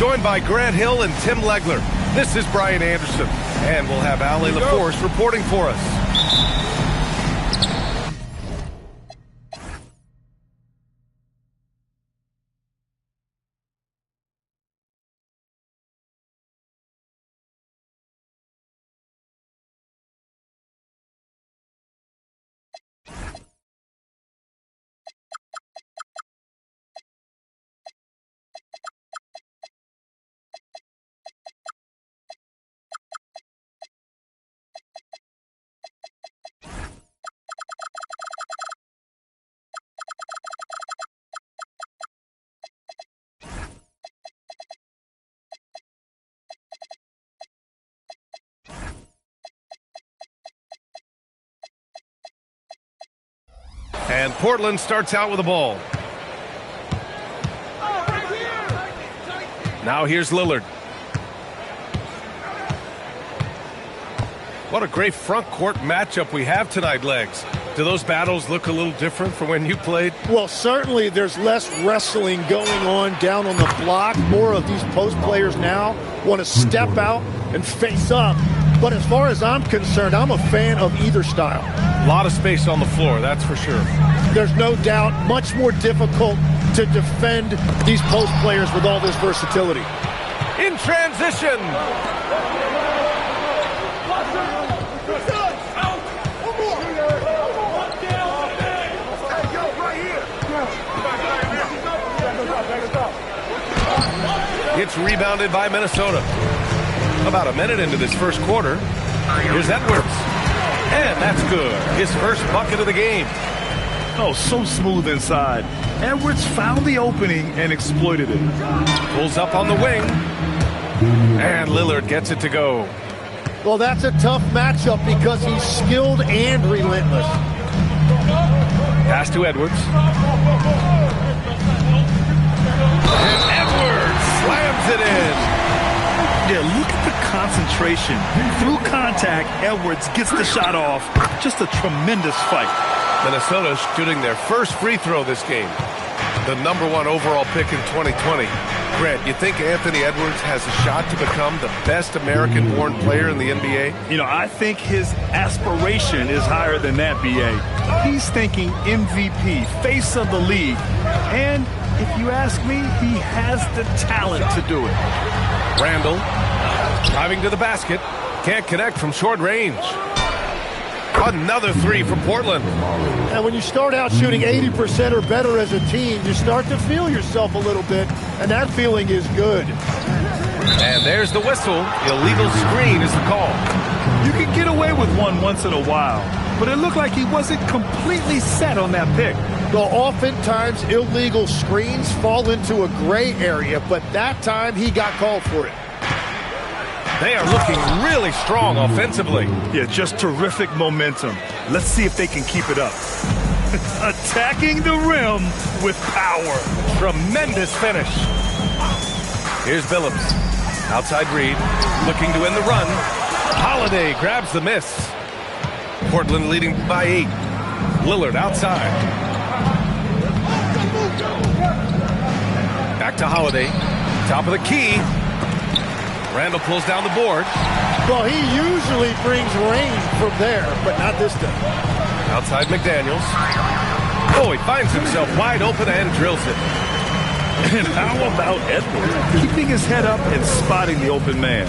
joined by Grant Hill and Tim Legler. This is Brian Anderson, and we'll have Ali LaForce reporting for us. And Portland starts out with the ball. Now here's Lillard. What a great front court matchup we have tonight, Legs. Do those battles look a little different from when you played? Well, certainly there's less wrestling going on down on the block. More of these post players now want to step out and face up. But as far as I'm concerned, I'm a fan of either style. A lot of space on the floor, that's for sure. There's no doubt much more difficult to defend these post players with all this versatility. In transition. It's rebounded by Minnesota. About a minute into this first quarter. Here's Edwards. And that's good. His first bucket of the game. Oh, so smooth inside. Edwards found the opening and exploited it. Pulls up on the wing. And Lillard gets it to go. Well, that's a tough matchup because he's skilled and relentless. Pass to Edwards. And Edwards slams it in. Yeah, look at the concentration. Through contact, Edwards gets the shot off. Just a tremendous fight. Minnesota shooting their first free throw this game. The #1 overall pick in 2020. Grant, you think Anthony Edwards has a shot to become the best American-born player in the NBA? You know, I think his aspiration is higher than that, B.A. He's thinking MVP, face of the league. And if you ask me, he has the talent to do it. Randall driving to the basket. Can't connect from short range. Another three for Portland. And when you start out shooting 80% or better as a team, you start to feel yourself a little bit, and that feeling is good. And there's the whistle. Illegal screen is the call. You can get away with one once in a while, but it looked like he wasn't completely set on that pick. Well, oftentimes illegal screens fall into a gray area, but that time he got called for it. They are looking really strong offensively. Yeah, just terrific momentum. Let's see if they can keep it up. Attacking the rim with power. Tremendous finish. Here's Billups. Outside Reed, looking to win the run. Holiday grabs the miss. Portland leading by 8. Lillard outside. Back to Holiday. Top of the key. Randall pulls down the board. Well, he usually brings rain from there, but not this time. Outside McDaniels. Oh, he finds himself wide open and drills it. And how about Edwards? Keeping his head up and spotting the open man.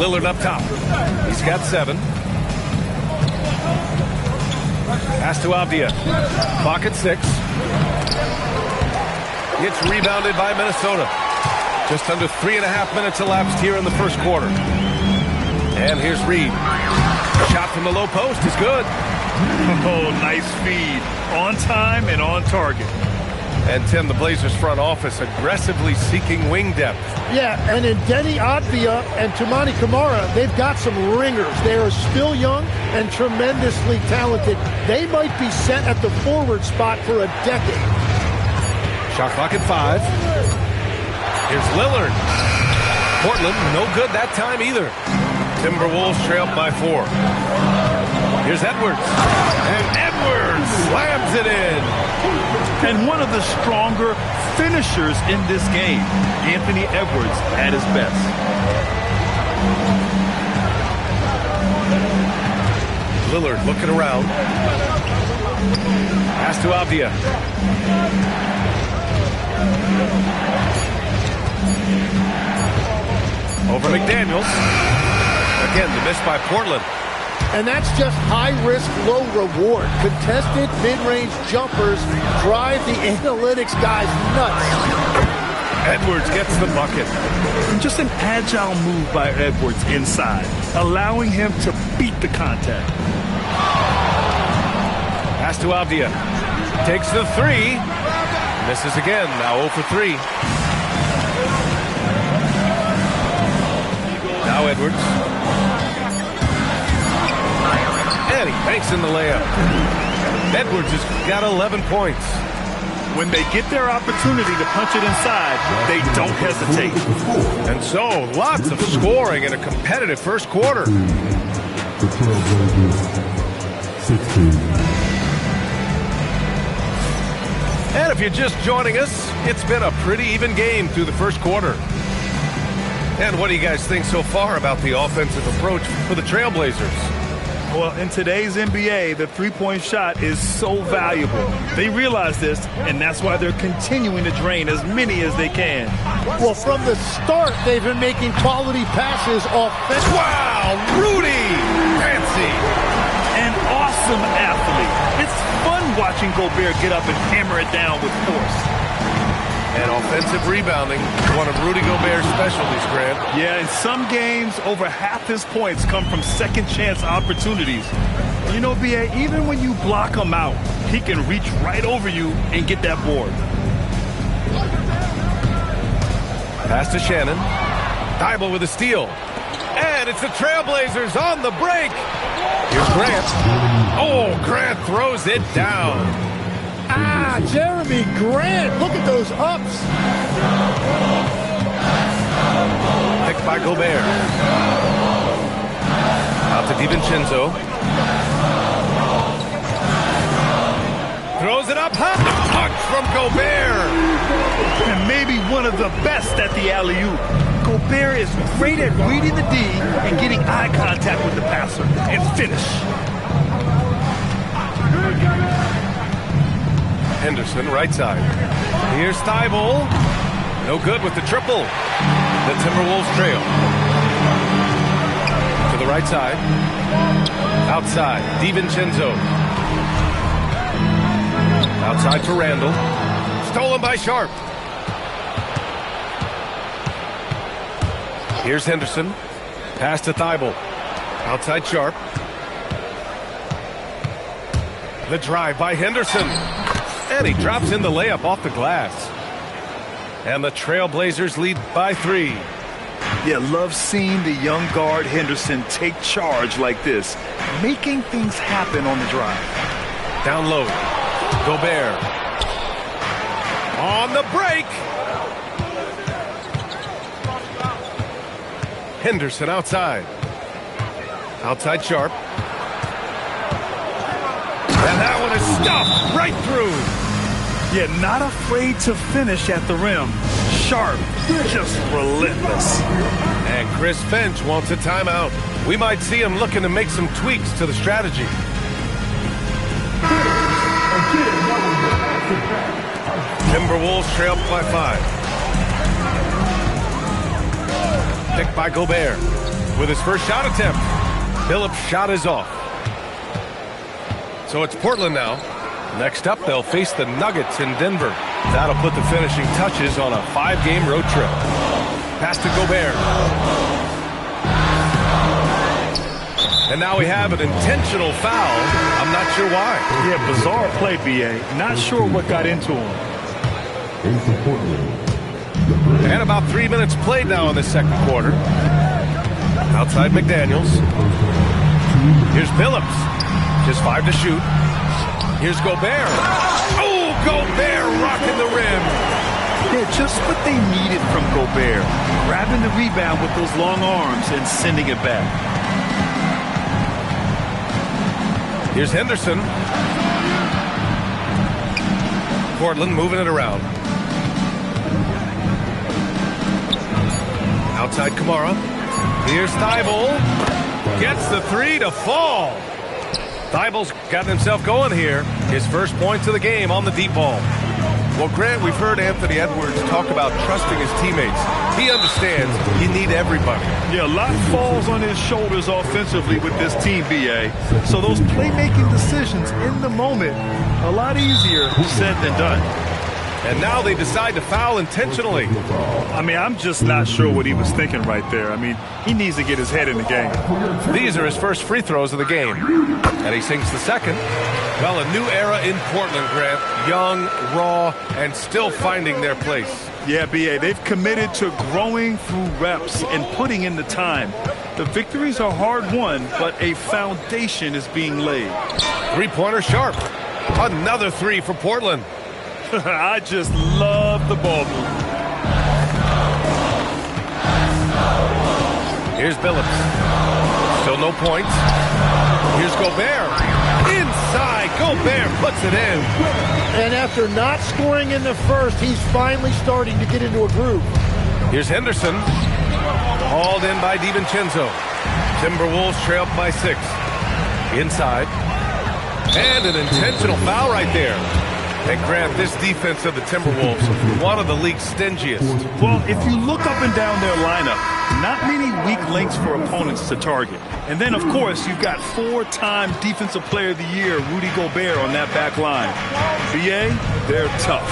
Lillard up top. He's got 7. Pass to Avdia. Clock at 6. It's rebounded by Minnesota. Just under 3.5 minutes elapsed here in the first quarter. And here's Reed. Shot from the low post is good. Oh, nice feed. On time and on target. And Tim, the Blazers front office aggressively seeking wing depth. Yeah, and in Denny Avdia and Toumani Camara, they've got some ringers. They are still young and tremendously talented. They might be set at the forward spot for a decade. Shot clock at 5. Here's Lillard. Portland, no good that time either. Timberwolves trail by 4. Here's Edwards. And Edwards slams it in. And one of the stronger finishers in this game, Anthony Edwards at his best. Lillard looking around. Pass to Avdia. Over McDaniels. Again, the miss by Portland. And that's just high risk, low reward. Contested mid-range jumpers drive the analytics guys nuts. Edwards gets the bucket. Just an agile move by Edwards inside, allowing him to beat the contact. Pass to Avdia. Takes the three. Misses again. Now 0 for 3. Now Edwards. And he banks in the layup. Edwards has got 11 points. When they get their opportunity to punch it inside, they don't hesitate. And so, lots of scoring in a competitive first quarter. The Trailblazers, 16. And if you're just joining us, it's been a pretty even game through the first quarter. And what do you guys think so far about the offensive approach for the Trailblazers? Well, in today's NBA, the three-point shot is so valuable. They realize this, and that's why they're continuing to drain as many as they can. Well, from the start, they've been making quality passes offensively. Wow, Rudy! Fancy! An awesome athlete. It's fun watching Gobert get up and hammer it down with force. And offensive rebounding, one of Rudy Gobert's specialties, Grant. Yeah, in some games, over half his points come from second-chance opportunities. You know, B.A., even when you block him out, he can reach right over you and get that board. Pass to Shannon. Thibault with a steal. And it's the Trailblazers on the break. Here's Grant. Oh, Grant throws it down. Jeremy Grant, look at those ups. Picked by Gobert. Out to DiVincenzo. Throws it up high. Punch from Gobert. And maybe one of the best at the alley-oop. Gobert is great at reading the D and getting eye contact with the passer and finish. Henderson, right side. Here's Thibault. No good with the triple. The Timberwolves trail. To the right side. Outside, DiVincenzo. Outside for Randall. Stolen by Sharp. Here's Henderson. Pass to Thibault. Outside Sharp. The drive by Henderson. And he drops in the layup off the glass. And the Trailblazers lead by 3. Yeah, love seeing the young guard Henderson take charge like this, making things happen on the drive. Down low. Gobert. On the break. Henderson outside. Outside Sharp. And that one is stuffed right through. Yeah, not afraid to finish at the rim. Sharp, just relentless. And Chris Finch wants a timeout. We might see him looking to make some tweaks to the strategy. Timberwolves trail by 5. Picked by Gobert. With his first shot attempt, Phillips' shot is off. So it's Portland now. Next up, they'll face the Nuggets in Denver. That'll put the finishing touches on a 5-game road trip. Pass to Gobert. And now we have an intentional foul. I'm not sure why. Yeah, bizarre play, B.A. Not sure what got into him. And about 3 minutes played now in the second quarter. Outside McDaniels. Here's Phillips. Just 5 to shoot. Here's Gobert. Oh, Gobert rocking the rim. Yeah, just what they needed from Gobert. Grabbing the rebound with those long arms and sending it back. Here's Henderson. Portland moving it around. Outside Kamara. Here's Thibault. Gets the three to fall. Thibault's gotten himself going here. His first points of the game on the deep ball. Well, Grant, we've heard Anthony Edwards talk about trusting his teammates. He understands you need everybody. Yeah, a lot falls on his shoulders offensively with this team, BA. So those playmaking decisions in the moment, a lot easier said than done. And now they decide to foul intentionally. I mean, I'm just not sure what he was thinking right there. I mean, he needs to get his head in the game. These are his first free throws of the game. And he sinks the second. Well, a new era in Portland, Grant. Young, raw, and still finding their place. Yeah, BA, they've committed to growing through reps and putting in the time. The victories are hard-won, but a foundation is being laid. Three-pointer sharp. Another three for Portland. I just love the ball movement. Here's Billups. Still no points. Here's Gobert. Inside. Gobert puts it in. And after not scoring in the first, he's finally starting to get into a groove. Here's Henderson. Hauled in by DiVincenzo. Timberwolves trail by 6. Inside. And an intentional foul right there. And Grant, this defense of the Timberwolves, one of the league's stingiest. Well, if you look up and down their lineup, not many weak links for opponents to target. And then, of course, you've got 4-time Defensive Player of the Year, Rudy Gobert, on that back line. BA, they're tough.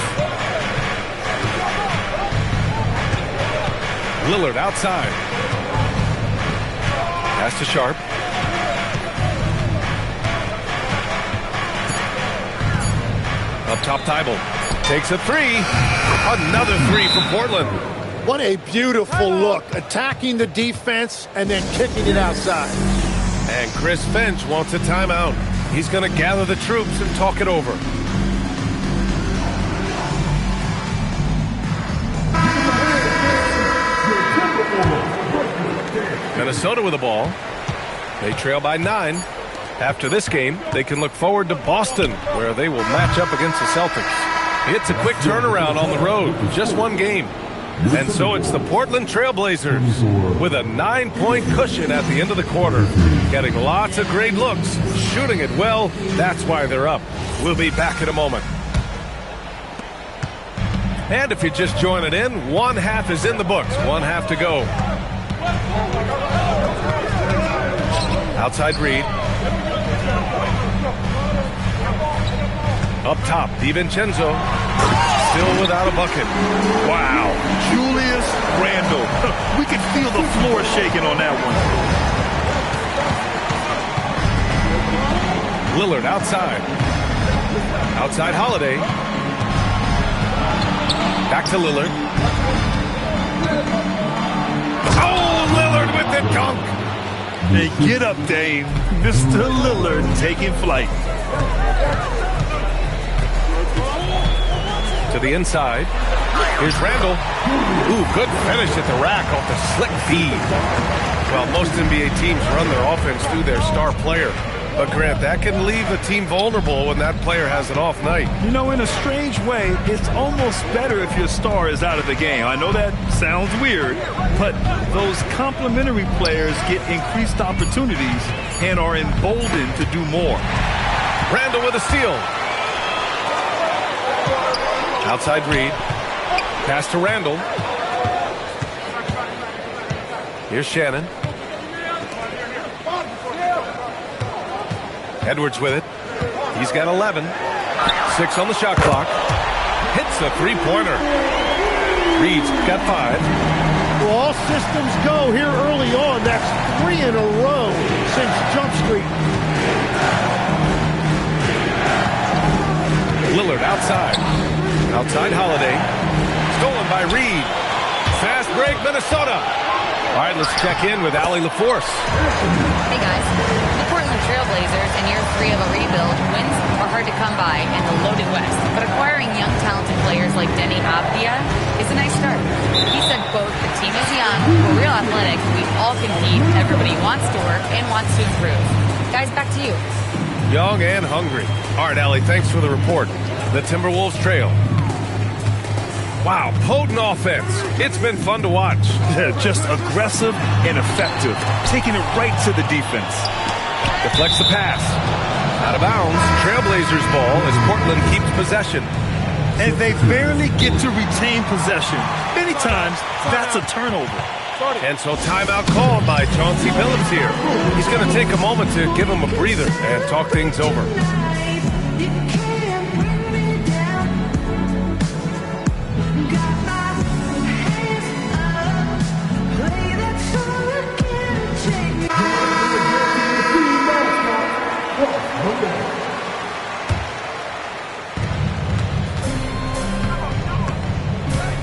Lillard outside. Pass to Sharp. Up top, Thibault takes a three. Another three from Portland. What a beautiful look. Attacking the defense and then kicking it outside. And Chris Finch wants a timeout. He's going to gather the troops and talk it over. Minnesota with the ball. They trail by 9. After this game, they can look forward to Boston, where they will match up against the Celtics. It's a quick turnaround on the road, just one game. And so it's the Portland Trailblazers with a 9-point cushion at the end of the quarter. Getting lots of great looks, shooting it well, that's why they're up. We'll be back in a moment. And if you're just joining in, one half is in the books, one half to go. Outside Reed. Up top, DiVincenzo. Still without a bucket. Wow. Julius Randle. We can feel the floor shaking on that one. Lillard outside. Outside Holiday. Back to Lillard. Oh, Lillard with the dunk. Hey, get up, Dave. Mr. Lillard taking flight. To the inside. Here's Randle. Ooh, good finish at the rack off the slick feed. Well, most NBA teams run their offense through their star player. But, Grant, that can leave a team vulnerable when that player has an off night. You know, in a strange way, it's almost better if your star is out of the game. I know that sounds weird, but those complementary players get increased opportunities and are emboldened to do more. Randle with a steal. Outside Reed. Pass to Randle. Here's Shannon. Edwards with it. He's got 11. 6 on the shot clock. Hits a three-pointer. Reed's got 5. Well, all systems go here early on. That's 3 in a row since Jump Street. Lillard outside. Outside Holiday. Stolen by Reed. Fast break, Minnesota. All right, let's check in with Allie LaForce. Hey, guys. The Portland Trailblazers in year 3 of a rebuild, wins are hard to come by in the loaded West. But acquiring young, talented players like Denny Avdia is a nice start. He said, quote, the team is young, we're real athletic, we all compete, everybody wants to work and wants to improve. Guys, back to you. Young and hungry. All right, Allie, thanks for the report. The Timberwolves trail. Wow, potent offense. It's been fun to watch. Just aggressive and effective, taking it right to the defense. Deflects the pass. Out of bounds, Trailblazers ball as Portland keeps possession. And they barely get to retain possession. Many times, that's a turnover. And so timeout called by Chauncey Billups here. He's going to take a moment to give him a breather and talk things over.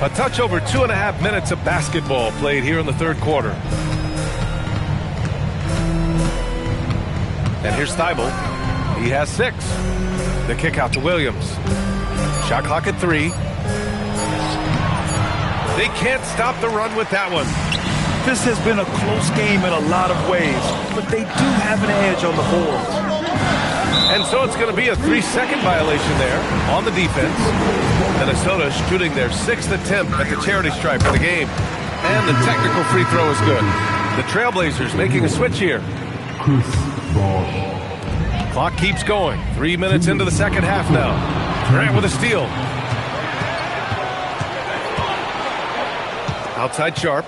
A touch over 2.5 minutes of basketball played here in the third quarter. And here's Thybulle. He has 6. The kick out to Williams. Shot clock at 3. They can't stop the run with that one. This has been a close game in a lot of ways, but they do have an edge on the boards. And so it's going to be a 3-second violation there on the defense. Minnesota shooting their 6th attempt at the charity stripe for the game. And the technical free throw is good. The Trailblazers making a switch here. Chris Bosh. Clock keeps going. 3 minutes into the second half now. Grant with a steal. Outside Sharp.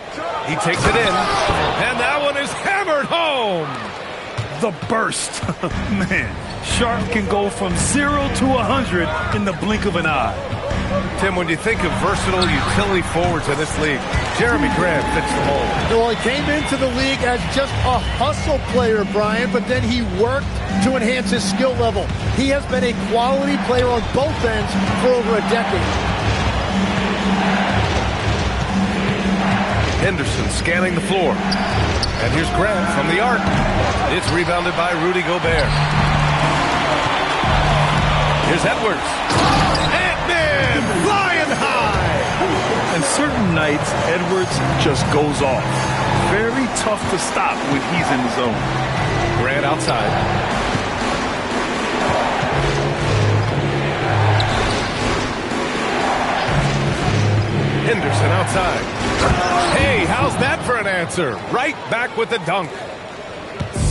He takes it in. And that one is hammered home. The burst. Man, Sharp can go from 0 to 100 in the blink of an eye. Tim, when you think of versatile utility forwards in this league, Jeremy Grant fits the mold. Well, he came into the league as just a hustle player, Brian, but then he worked to enhance his skill level. He has been a quality player on both ends for over a decade. Henderson scanning the floor. And here's Grant from the arc. It's rebounded by Rudy Gobert. Here's Edwards. Ant-Man flying high. And certain nights, Edwards just goes off. Very tough to stop when he's in the zone. Grant outside. Henderson outside. Hey, how's that for an answer? Right back with the dunk.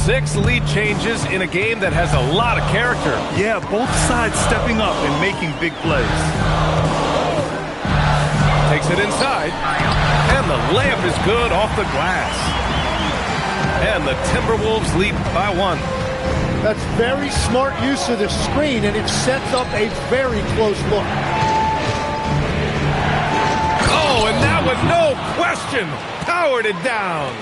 6 lead changes in a game that has a lot of character. Yeah, both sides stepping up and making big plays. Takes it inside. And the layup is good off the glass. And the Timberwolves lead by 1. That's very smart use of the screen, and it sets up a very close look. Oh, and that was no question. Powered it down.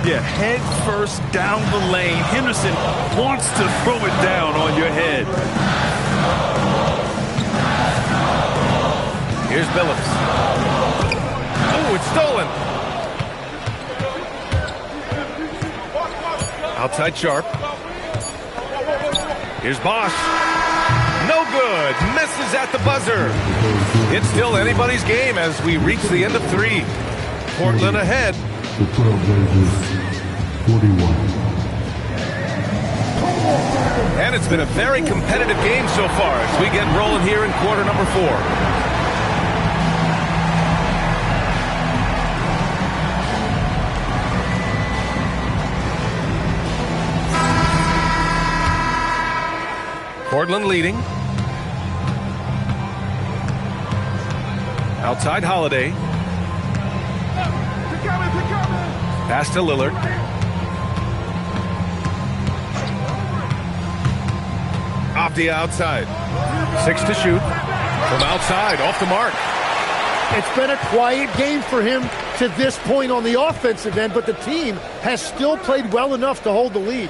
Yeah, head first down the lane. Henderson wants to throw it down on your head. Here's Billups. Oh, it's stolen. Outside Sharp. Here's Bosh. No good. Misses at the buzzer. It's still anybody's game as we reach the end of 3. Portland ahead. The Trailblazers, 41. And it's been a very competitive game so far as we get rolling here in quarter number 4. Portland leading. Outside Holiday. Pass to Lillard. Off the outside. 6 to shoot. From outside, off the mark. It's been a quiet game for him to this point on the offensive end, but the team has still played well enough to hold the lead.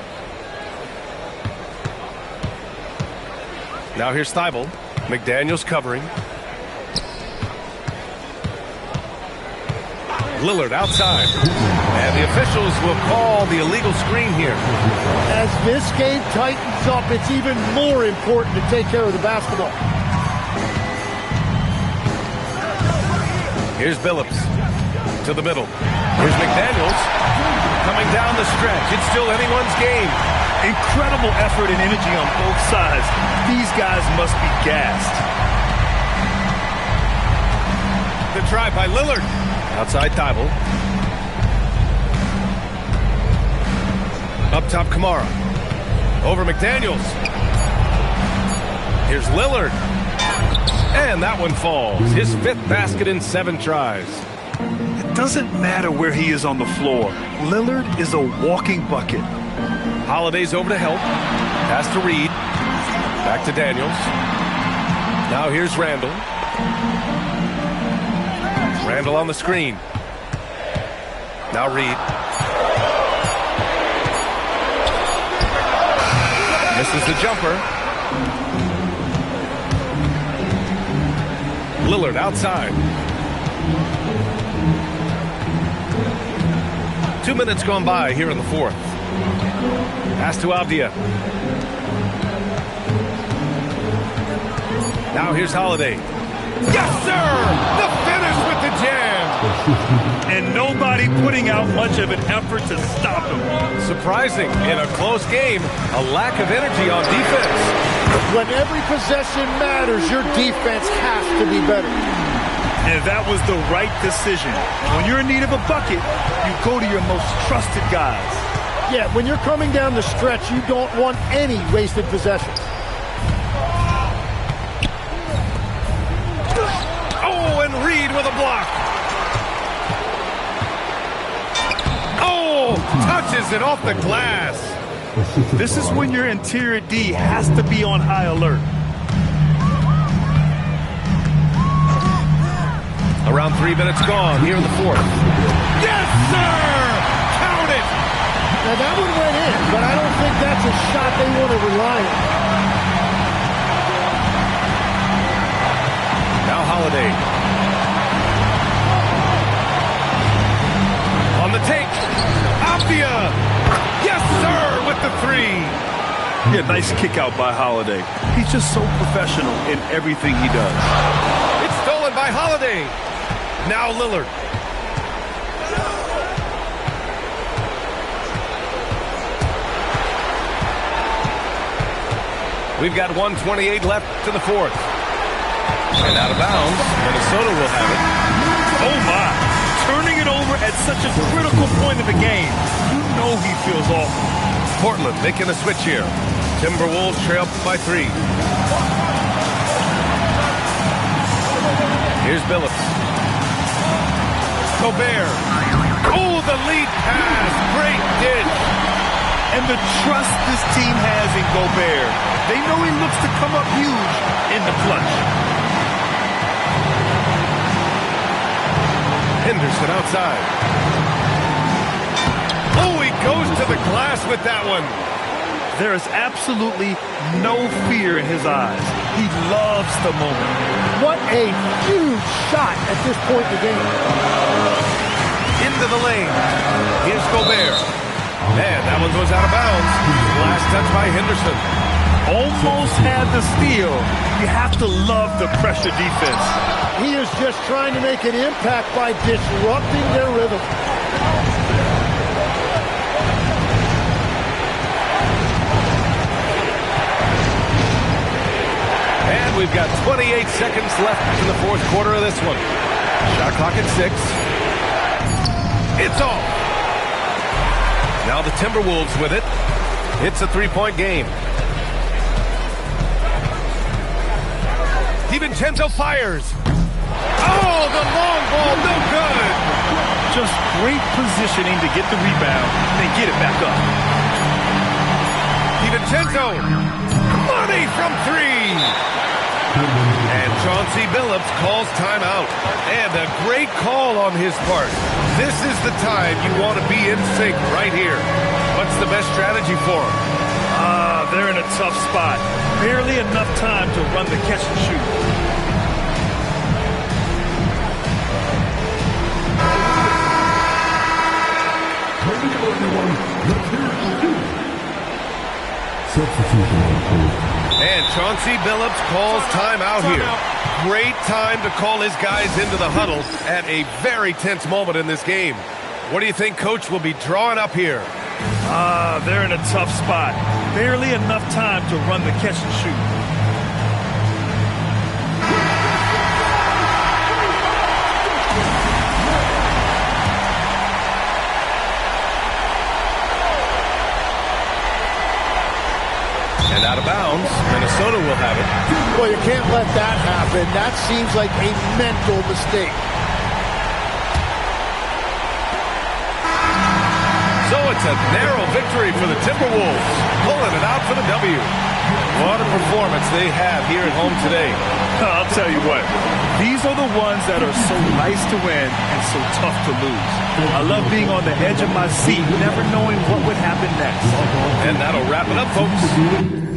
Now here's Thybulle. McDaniels covering. Lillard outside. And the officials will call the illegal screen here. As this game tightens up, it's even more important to take care of the basketball. Here's Billups to the middle. Here's McDaniels coming down the stretch. It's still anyone's game. Incredible effort and energy on both sides. These guys must be gassed. The try by Lillard. Outside Thibault. Up top Kamara. Over McDaniels. Here's Lillard. And that one falls. His 5th basket in 7 tries. It doesn't matter where he is on the floor. Lillard is a walking bucket. Holiday's over to help. Pass to Reed. Back to Daniels. Now here's Randall. Randall on the screen. Now Reed. Misses the jumper. Lillard outside. 2 minutes gone by here in the 4th. Pass to Avdia. Now here's Holiday. Yes, sir! The finish with the jam! And nobody putting out much of an effort to stop him. Surprising, in a close game, a lack of energy on defense. When every possession matters, your defense has to be better. And that was the right decision. When you're in need of a bucket, you go to your most trusted guys. Yeah, when you're coming down the stretch, you don't want any wasted possessions. Oh, and Reed with a block. Oh, touches it off the glass. This is when your interior D has to be on high alert. Around 3 minutes gone here in the 4th. Yes, sir! Count it! Now, that one went in, but I don't think that's a shot they want to rely on. Now Holiday. On the take. Avdia! Yes, sir! With the 3. Yeah, nice kick out by Holiday. He's just so professional in everything he does. It's stolen by Holiday. Now Lillard. We've got 1:28 left to the 4th. And out of bounds, Minnesota will have it. Oh, my. Turning it over at such a critical point of the game. You know he feels awful. Portland making a switch here. Timberwolves trail by 3. Here's Billups. Gobert. Oh, the lead pass. Great ditch. And the trust this team has in Gobert. They know he looks to come up huge in the clutch. Henderson outside. Oh, he goes to the glass with that one. There is absolutely no fear in his eyes. He loves the moment. What a huge shot at this point in the game. Into the lane. Here's Gobert. Man, that one goes out of bounds. Last touch by Henderson. Almost had the steal. You have to love the pressure defense. He is just trying to make an impact by disrupting their rhythm. And we've got 28 seconds left in the 4th quarter of this one. Shot clock at 6. It's off. Now the Timberwolves with it. It's a 3-point game. DiVincenzo fires. Oh, the long ball, no good. Just great positioning to get the rebound and get it back up. DiVincenzo. Money from 3. And Chauncey Billups calls timeout. And a great call on his part. This is the time you want to be in sync right here. What's the best strategy for him? They're in a tough spot. Barely enough time to run the catch and shoot. And Chauncey Billups calls timeout here. Great time to call his guys into the huddle at a very tense moment in this game. What do you think Coach will be drawing up here? They're in a tough spot. Barely enough time to run the catch and shoot. And out of bounds, Minnesota will have it. Well, you can't let that happen. That seems like a mental mistake. So it's a narrow victory for the Timberwolves, pulling it out for the W. What a performance they have here at home today. I'll tell you what, these are the ones that are so nice to win and so tough to lose. I love being on the edge of my seat, never knowing what would happen next. And that'll wrap it up, folks.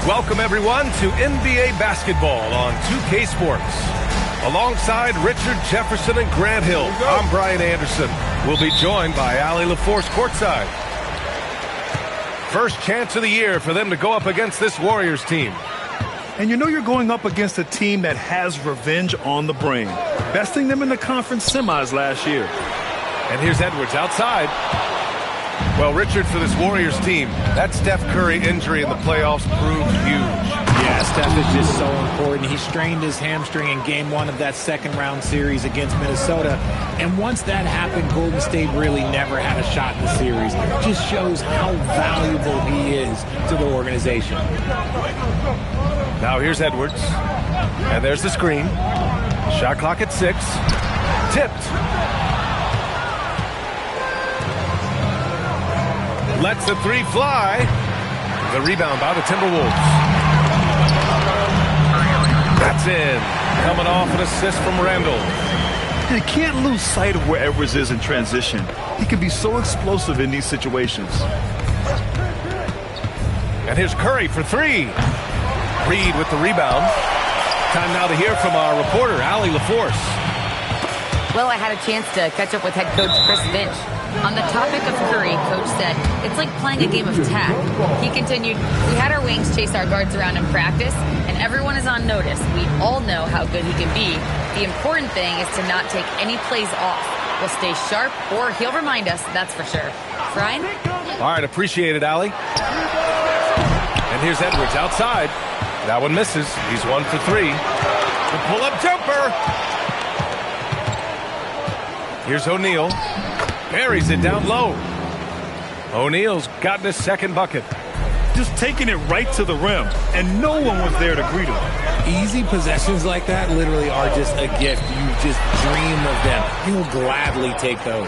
Welcome, everyone, to NBA basketball on 2K Sports. Alongside Richard Jefferson and Grant Hill, I'm Brian Anderson. We'll be joined by Allie LaForce courtside. First chance of the year for them to go up against this Warriors team. And you know you're going up against a team that has revenge on the brain, besting them in the conference semis last year. And here's Edwards outside. Well, Richard, for this Warriors team, that Steph Curry injury in the playoffs proved huge. Yeah, Steph is just so important. He strained his hamstring in game one of that second-round series against Minnesota. And once that happened, Golden State really never had a shot in the series. It just shows how valuable he is to the organization. Now here's Edwards. And there's the screen. Shot clock at 6. Tipped. Lets the three fly. The rebound by the Timberwolves. That's in. coming off an assist from Randall. And you can't lose sight of where Edwards is in transition. He can be so explosive in these situations. And here's Curry for three. Reed with the rebound. Time now to hear from our reporter, Allie LaForce. Well, I had a chance to catch up with head coach Chris Finch. On the topic of Curry, Coach said, it's like playing a game of tag. He continued, we had our wings chase our guards around in practice, and everyone is on notice. We all know how good he can be. The important thing is to not take any plays off. We'll stay sharp, or he'll remind us, that's for sure. Ryan? All right, appreciate it, Allie. And here's Edwards outside. That one misses. He's 1 for 3. The pull-up jumper. Here's O'Neal. Buries it down low. O'Neal's gotten his second bucket. Just taking it right to the rim, and no one was there to greet him. Easy possessions like that literally are just a gift. You just dream of them. He'll gladly take those.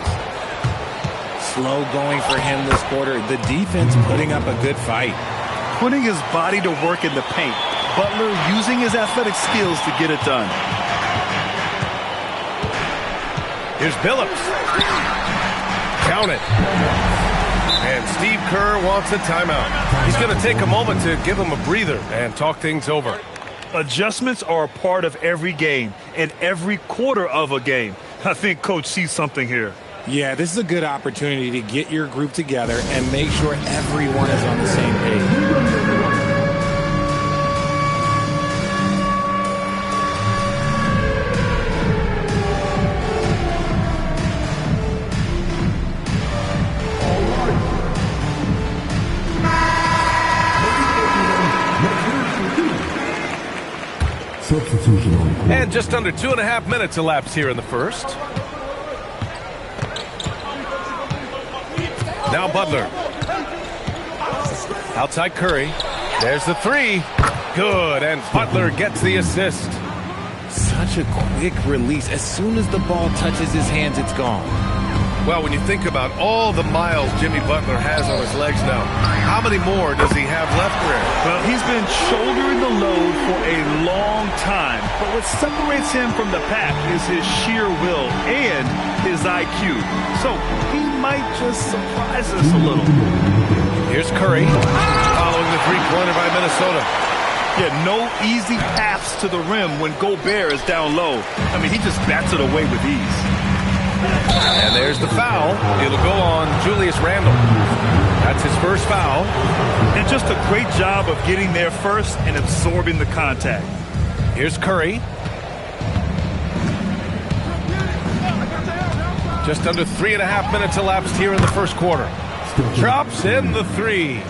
Slow going for him this quarter. The defense putting up a good fight. Putting his body to work in the paint. Butler using his athletic skills to get it done. Here's Billups. Count it. And Steve Kerr wants a timeout. He's going to take a moment to give him a breather and talk things over. Adjustments are a part of every game and every quarter of a game. I think Coach sees something here. Yeah, this is a good opportunity to get your group together and make sure everyone is on the same page. Substitution on court. And just under 2.5 minutes elapsed here in the first. Now Butler. Outside Curry. There's the three. Good, and Butler gets the assist. Such a quick release. As soon as the ball touches his hands, it's gone. Well, when you think about all the miles Jimmy Butler has on his legs now, how many more does he have left there? Well, he's been shouldering the load for a long time, but what separates him from the pack is his sheer will and his IQ. So he might just surprise us a little. Here's Curry, following the three-pointer by Minnesota. Yeah, no easy paths to the rim when Gobert is down low. I mean, he just bats it away with ease. And there's the foul. It'll go on Julius Randle. That's his first foul. And just a great job of getting there first and absorbing the contact. Here's Curry. Just under 3.5 minutes elapsed here in the first quarter. Drops in the three.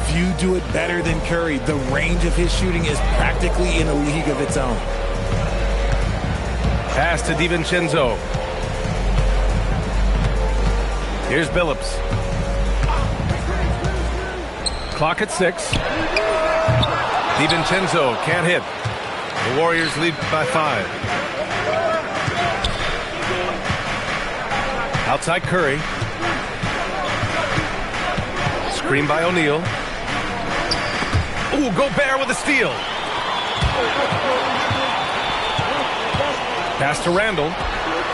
Few do it better than Curry. The range of his shooting is practically in a league of its own. Pass to DiVincenzo. Here's Billups. Clock at 6. DiVincenzo can't hit. The Warriors lead by 5. Outside Curry. Screen by O'Neal. Ooh, Gobert with a steal. Pass to Randle.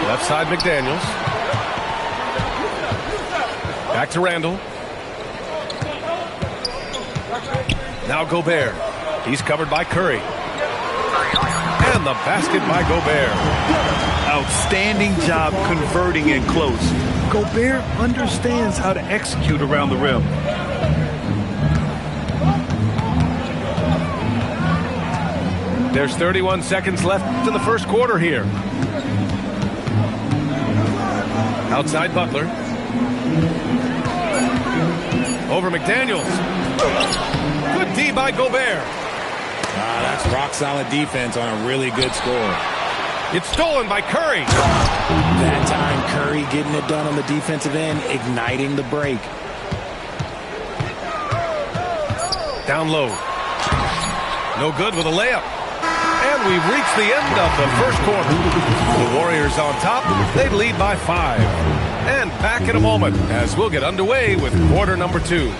Left side McDaniels. Back to Randle. Now Gobert. He's covered by Curry. And the basket by Gobert. Outstanding job converting in close. Gobert understands how to execute around the rim. There's 31 seconds left in the first quarter here. Outside Butler. Over McDaniels. Good D by Gobert. That's rock-solid defense on a really good score. It's stolen by Curry. That time, Curry getting it done on the defensive end, igniting the break. Down low. No good with a layup. And we've reached the end of the first quarter. The Warriors on top. They lead by 5. And back in a moment as we'll get underway with quarter number 2.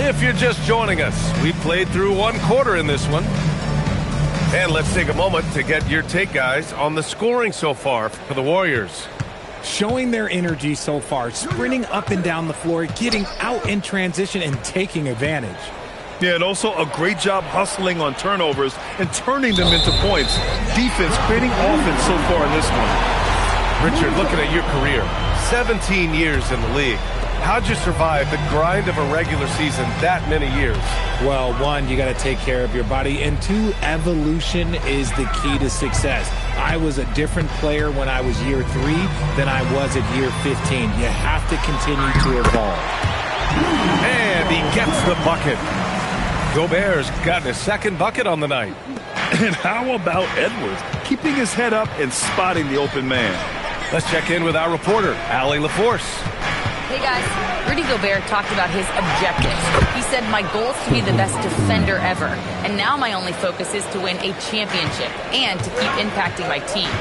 If you're just joining us, we played through one quarter in this one. And let's take a moment to get your take, guys, on the scoring so far for the Warriors. Showing their energy so far, sprinting up and down the floor, getting out in transition and taking advantage. Yeah, and also a great job hustling on turnovers and turning them into points. Defense creating offense so far in this one. Richard, looking at your career, 17 years in the league. How'd you survive the grind of a regular season that many years? Well, one, you got to take care of your body, and two, evolution is the key to success. I was a different player when I was year 3 than I was at year 15. You have to continue to evolve. And he gets the bucket. Gobert's gotten his second bucket on the night. And how about Edwards? Keeping his head up and spotting the open man. Let's check in with our reporter, Allie LaForce. Hey guys, Rudy Gobert talked about his objectives. He said, my goal is to be the best defender ever. And now my only focus is to win a championship and to keep impacting my team.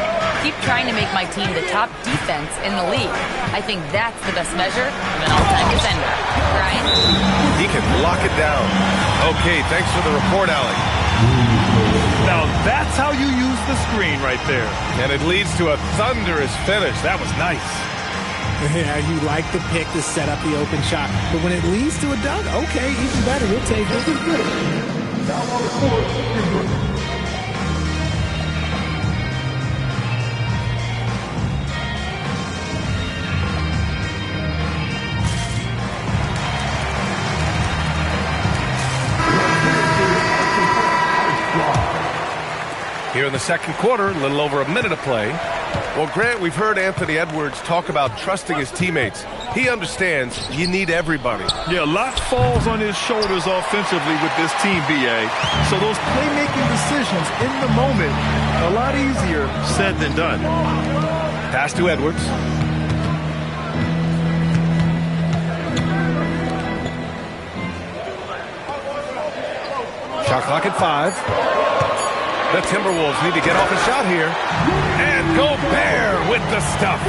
Keep trying to make my team the top defense in the league. I think that's the best measure of an all-time defender. Brian? He can lock it down. Okay, thanks for the report, Allie. Now that's how you use the screen right there. And it leads to a thunderous finish. That was nice. Yeah, you like the pick to set up the open shot. But when it leads to a dunk, okay, even better. We'll take it. Here in the second quarter, a little over a minute of play. Well, Grant, we've heard Anthony Edwards talk about trusting his teammates. He understands you need everybody. Yeah, a lot falls on his shoulders offensively with this team, BA. So those playmaking decisions in the moment, a lot easier said than done. Pass to Edwards. Shot clock at 5. The Timberwolves need to get off a shot here. And Gobert with the stuff.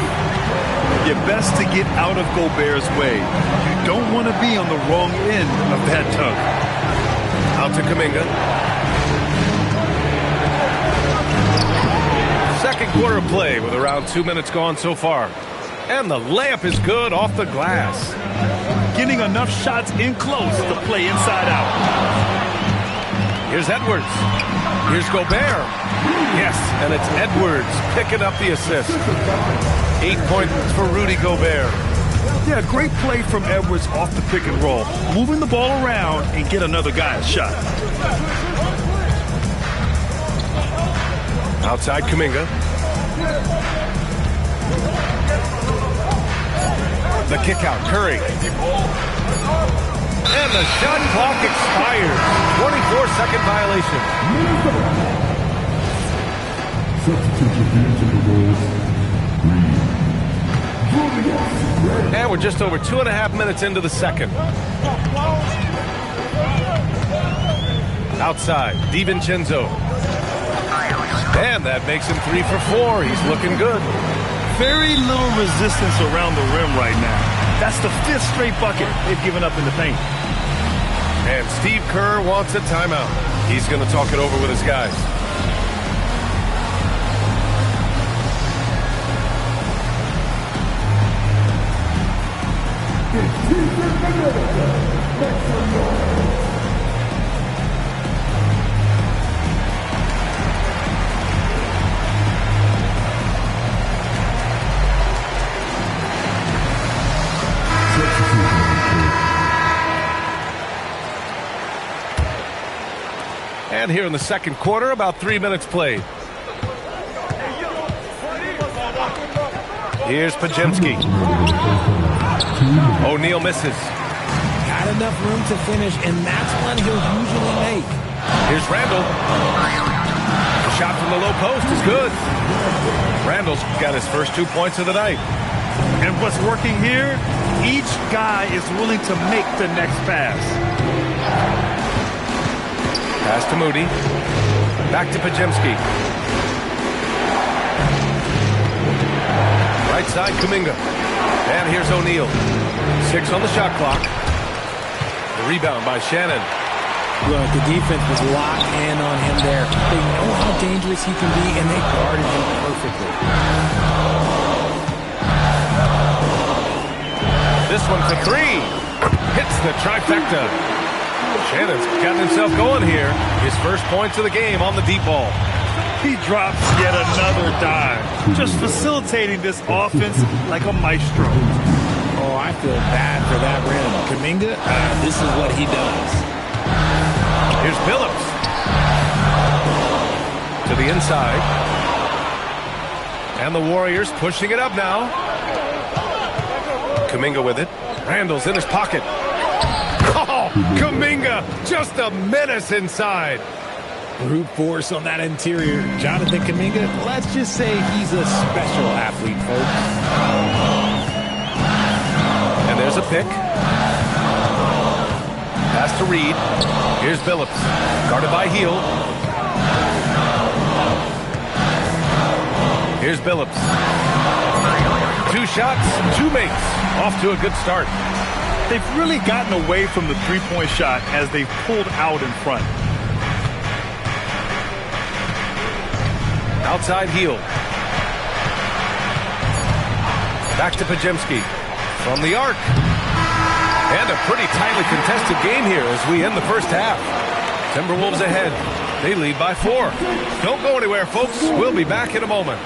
You're best to get out of Gobert's way. You don't want to be on the wrong end of that dunk. Out to Kuminga. Second quarter of play with around 2 minutes gone so far. And the layup is good off the glass. Getting enough shots in close to play inside out. Here's Edwards. Here's Gobert. Yes, and it's Edwards picking up the assist. 8 points for Rudy Gobert. Yeah, great play from Edwards off the pick and roll. Moving the ball around and get another guy a shot. Outside Kuminga. The kick out, Curry. And the shot clock expires. 24-second violation. And we're just over 2.5 minutes into the second. Outside, DiVincenzo. And that makes him 3 for 4. He's looking good. Very little resistance around the rim right now. That's the 5th straight bucket they've given up in the paint. And Steve Kerr wants a timeout. He's going to talk it over with his guys. And here in the second quarter, about 3 minutes played. Here's Podziemski. O'Neal misses. Got enough room to finish, and that's one he'll usually make. Here's Randall. The shot from the low post is good. Randall's got his first 2 points of the night. And what's working here, each guy is willing to make the next pass. Pass to Moody. Back to Podziemski. Right side, Kuminga. And here's O'Neal. 6 on the shot clock. The rebound by Shannon. Look, the defense was locked in on him there. They know how dangerous he can be, and they guarded him perfectly. This one for three. Hits the trifecta. Shannon's got himself going here. His first points of the game on the deep ball. He drops yet another dive, just facilitating this offense like a maestro. Oh, I feel bad for that rim. Kuminga, this is what he does. Here's Billups. To the inside. And the Warriors pushing it up now. Kuminga with it. Randall's in his pocket. Oh, Kuminga, just a menace inside. Brute force on that interior. Jonathan Kuminga, let's just say he's a special athlete, folks. And there's a pick. Pass to Reed. Here's Billups. Guarded by Hield. Here's Billups. 2 shots, 2 makes. Off to a good start. They've really gotten away from the three-point shot as they've pulled out in front. Outside Hield. Back to Podziemski. From the arc. And a pretty tightly contested game here as we end the first half. Timberwolves ahead. They lead by 4. Don't go anywhere, folks. We'll be back in a moment.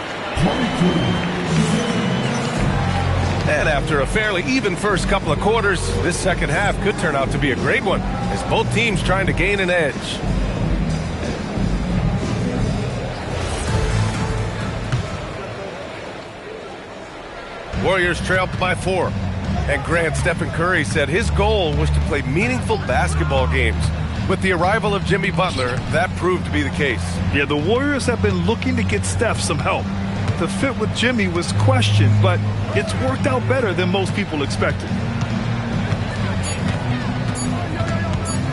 And after a fairly even first couple of quarters, this second half could turn out to be a great one as both teams trying to gain an edge. Warriors trail by 4. And Grant, Stephen Curry said his goal was to play meaningful basketball games. With the arrival of Jimmy Butler, that proved to be the case. Yeah, the Warriors have been looking to get Steph some help. The fit with Jimmy was questioned, but it's worked out better than most people expected.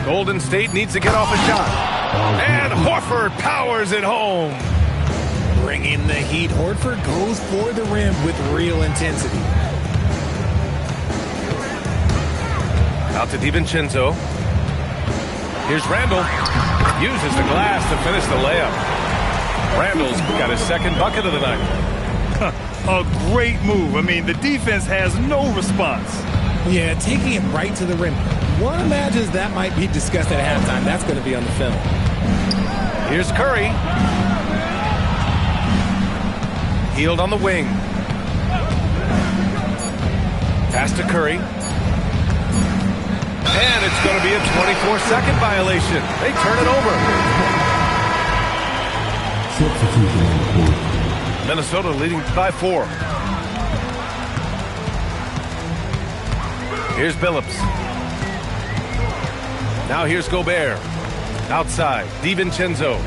Golden State needs to get off a shot. And Horford powers it home. Bringing the heat, Horford goes for the rim with real intensity. Out to DiVincenzo. Here's Randall. Uses the glass to finish the layup. Randall's got his second bucket of the night. A great move. I mean, the defense has no response. Yeah, taking it right to the rim. One imagines that might be discussed at halftime. That's going to be on the film. Here's Curry. Hield on the wing. Pass to Curry. And it's going to be a 24-second violation. They turn it over. Substitution on the court. Minnesota leading by 4. Here's Billups. Now here's Gobert. Outside, DiVincenzo.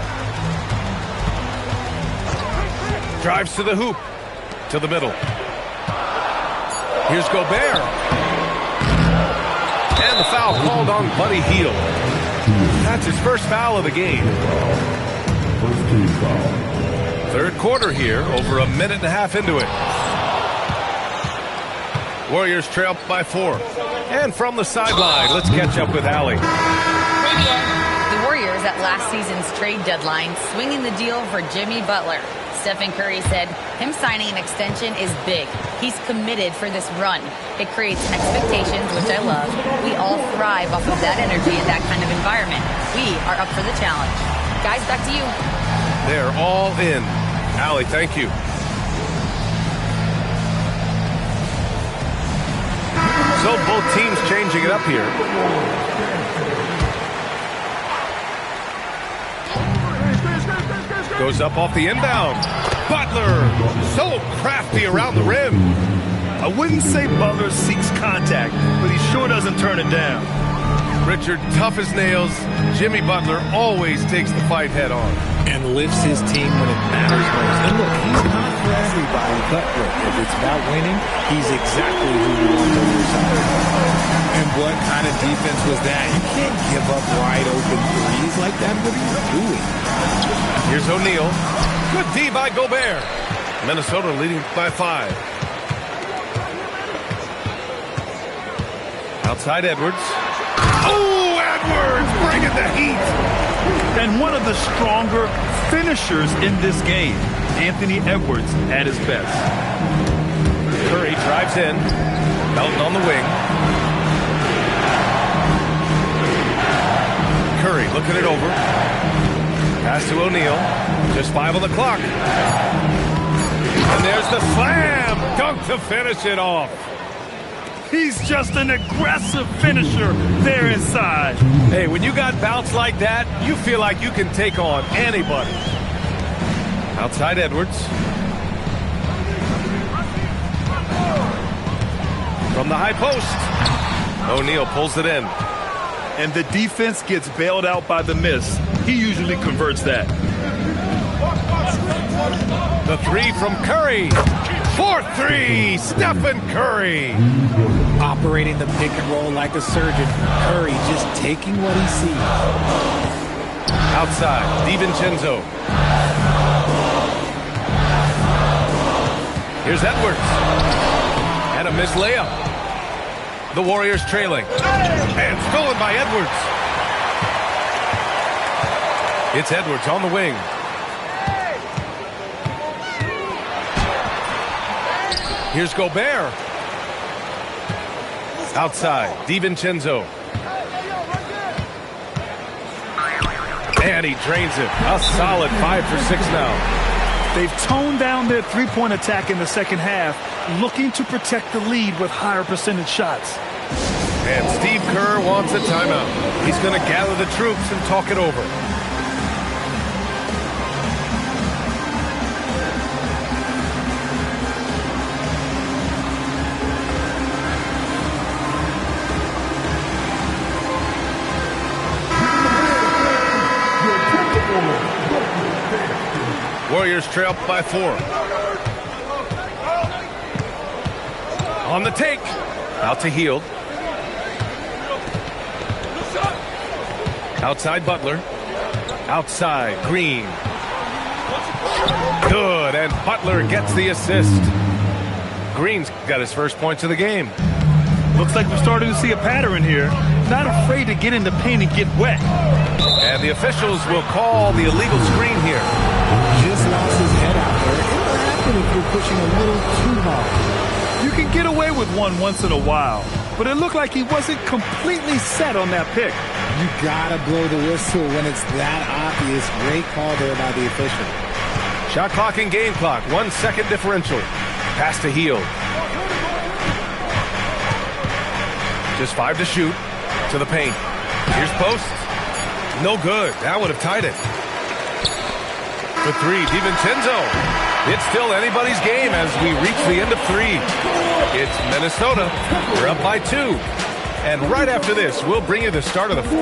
Drives to the hoop. To the middle. Here's Gobert. And the foul called on Buddy Hield. That's his first foul of the game. First team foul. Third quarter here, over a minute and a half into it. Warriors trail by 4. And from the sideline, let's catch up with Allie. The Warriors at last season's trade deadline swinging the deal for Jimmy Butler. Stephen Curry said him signing an extension is big. He's committed for this run. It creates expectations, which I love. We all thrive off of that energy and that kind of environment. We are up for the challenge. Guys, back to you. They're all in. Allie, thank you. So both teams changing it up here. Goes up off the inbound. Butler, so crafty around the rim. I wouldn't say Butler seeks contact, but he sure doesn't turn it down. Richard, tough as nails. Jimmy Butler always takes the fight head on. And lifts his team when it matters most. And look, he's not for everybody, but look, if it's about winning, he's exactly who you want on your side. And what kind of defense was that? You can't give up wide open threes like that. What are you doing? Here's O'Neal. Good D by Gobert. Minnesota leading by 5. Outside Edwards. Oh, Edwards bringing the heat. And one of the stronger finishers in this game, Anthony Edwards at his best. Curry drives in. Melton on the wing. Curry looking it over. Pass to O'Neal. Just 5 on the clock. And there's the slam. Dunk to finish it off. He's just an aggressive finisher there inside. Hey, when you got bounce like that, you feel like you can take on anybody. Outside Edwards. From the high post. O'Neal pulls it in. And the defense gets bailed out by the miss. He usually converts that. The three from Curry. 4-3, Stephen Curry. Operating the pick and roll like a surgeon. Curry just taking what he sees. Outside, DiVincenzo. Here's Edwards. And a missed layup. The Warriors trailing. And stolen by Edwards. It's Edwards on the wing. Here's Gobert. Outside, DiVincenzo. And he drains it. A solid 5 for 6 now. They've toned down their three-point attack in the second half, looking to protect the lead with higher percentage shots. And Steve Kerr wants a timeout. He's going to gather the troops and talk it over. Warriors trail by 4. On the take. Out to Hield. Outside Butler. Outside Green. Good, and Butler gets the assist. Green's got his first points of the game. Looks like we're starting to see a pattern here. Not afraid to get in the paint and get wet. And the officials will call the illegal screen here. Just lost his head out there. It will happen if you're pushing a little too hard. You can get away with one once in a while, but it looked like he wasn't completely set on that pick. You gotta blow the whistle when it's that obvious. Great call there by the official. Shot clock and game clock. 1 second differential. Pass to Hield. Just 5 to shoot. To the paint. Here's post. No good. That would have tied it. For 3, DiVincenzo. It's still anybody's game as we reach the end of 3. It's Minnesota. We're up by 2. And right after this, we'll bring you the start of the 4th.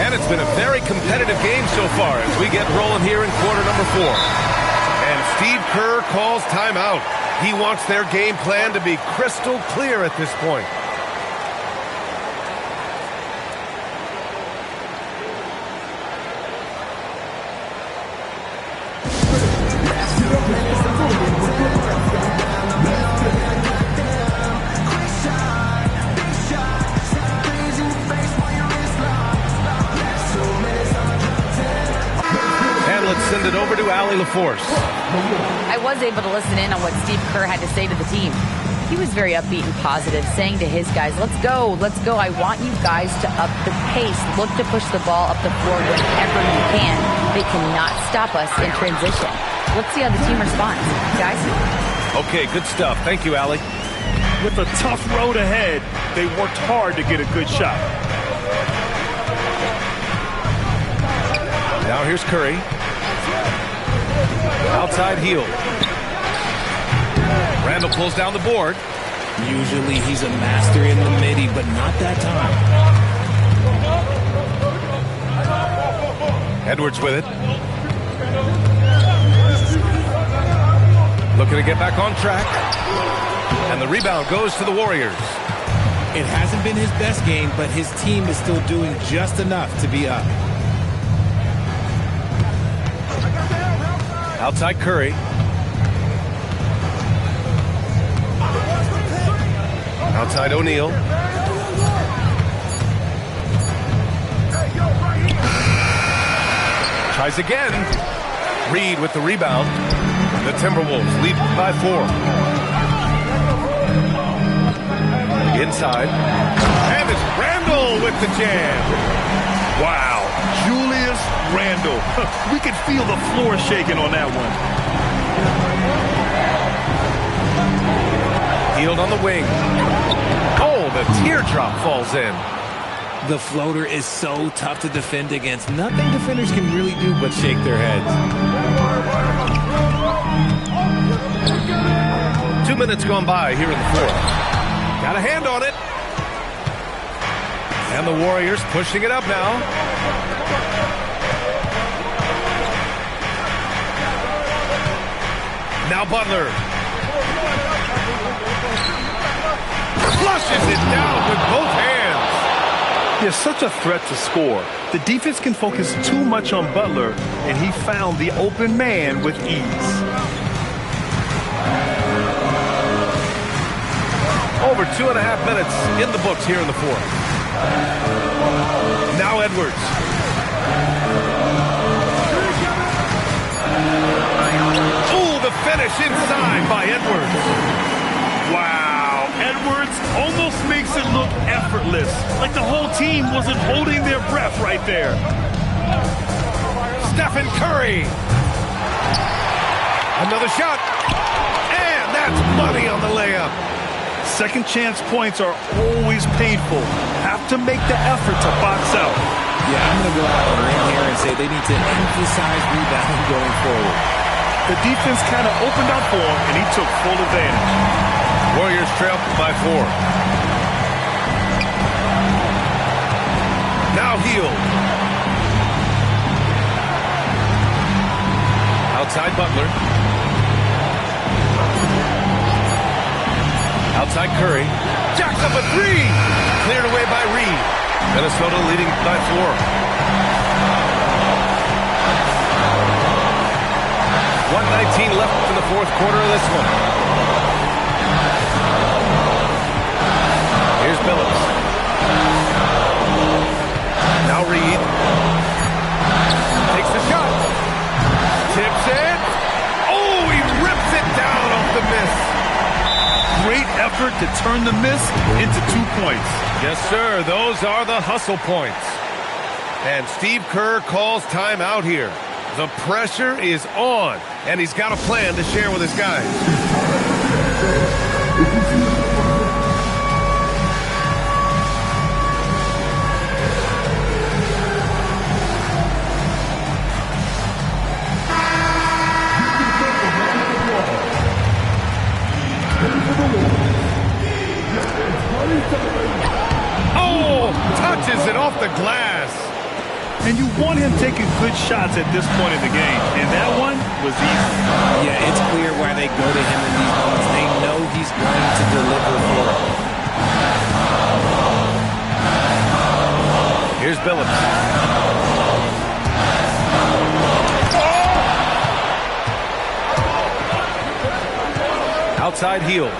And it's been a very competitive game so far as we get rolling here in quarter number 4. And Steve Kerr calls timeout. He wants their game plan to be crystal clear at this point. Send it over to Allie LaForce. I was able to listen in on what Steve Kerr had to say to the team. He was very upbeat and positive, saying to his guys, let's go. I want you guys to up the pace. Look to push the ball up the floor whenever you can. They cannot stop us in transition. Let's see how the team responds. Guys? Okay, good stuff. Thank you, Allie. With a tough road ahead, they worked hard to get a good shot. Now here's Curry. Outside Hield. Randall pulls down the board. Usually he's a master in the midi, but not that time. Edwards with it. Looking to get back on track. And the rebound goes to the Warriors. It hasn't been his best game, but his team is still doing just enough to be up. Outside Curry. Outside O'Neal. Tries again. Reed with the rebound. The Timberwolves lead by 4. Inside. And it's Randle with the jam. Wow. Julius Randle. We could feel the floor shaking on that one. Hield on the wing. Oh, the teardrop falls in. The floater is so tough to defend against. Nothing defenders can really do but shake their heads. 2 minutes gone by here in the fourth. Got a hand on it. And the Warriors pushing it up now. Now Butler. Flushes it down with both hands. He's such a threat to score. The defense can focus too much on Butler, and he found the open man with ease. Over 2.5 minutes in the books here in the fourth. Now Edwards. Ooh, the finish inside by Edwards. Wow, Edwards almost makes it look effortless, like the whole team wasn't holding their breath right there. Stephen Curry. Another shot. And that's money on the layup. Second chance points are always painful. Have to make the effort to box out. Yeah, I'm going to go out on a limb here and say they need to emphasize rebounding going forward. The defense kind of opened up for him, and he took full advantage. Warriors trail by 4. Now Hield. Outside Butler. Outside Curry. Jacks up a 3. Cleared away by Reed. Minnesota leading by 4. 1:19 left in the fourth quarter of this one. Here's Billups. Now Reed. Takes the shot. Tips it. Oh, he rips it down off the miss. Great effort to turn the miss into 2 points. Yes, sir. Those are the hustle points. And Steve Kerr calls timeout here. The pressure is on, and he's got a plan to share with his guys. Oh, touches it off the glass. And you want him taking good shots at this point in the game, and that one was easy. Yeah, it's clear why they go to him in these moments. They know he's going to deliver for them. Here's Billups. Outside Hield.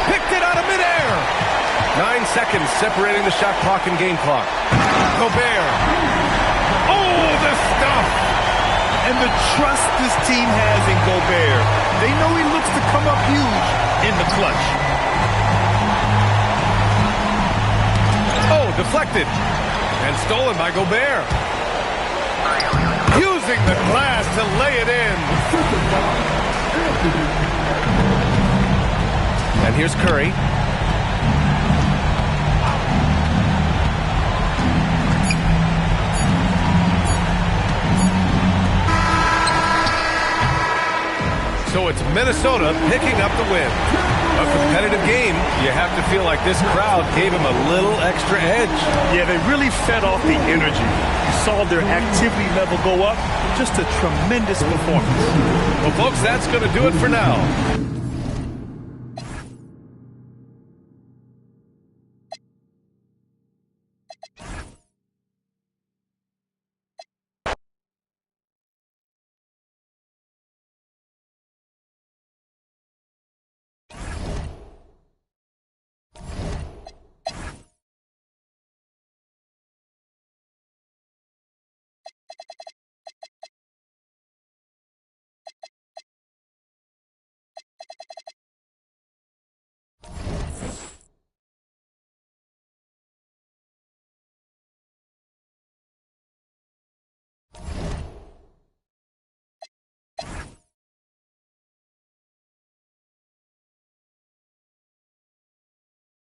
Picked it out of midair. 9 seconds separating the shot clock and game clock. Gobert. Oh, the stuff! And the trust this team has in Gobert. They know he looks to come up huge in the clutch. Oh, deflected. And stolen by Gobert. Using the glass to lay it in. And here's Curry. So it's Minnesota picking up the win. A competitive game. You have to feel like this crowd gave him a little extra edge. Yeah, they really fed off the energy. You saw their activity level go up. Just a tremendous performance. Well, folks, that's going to do it for now.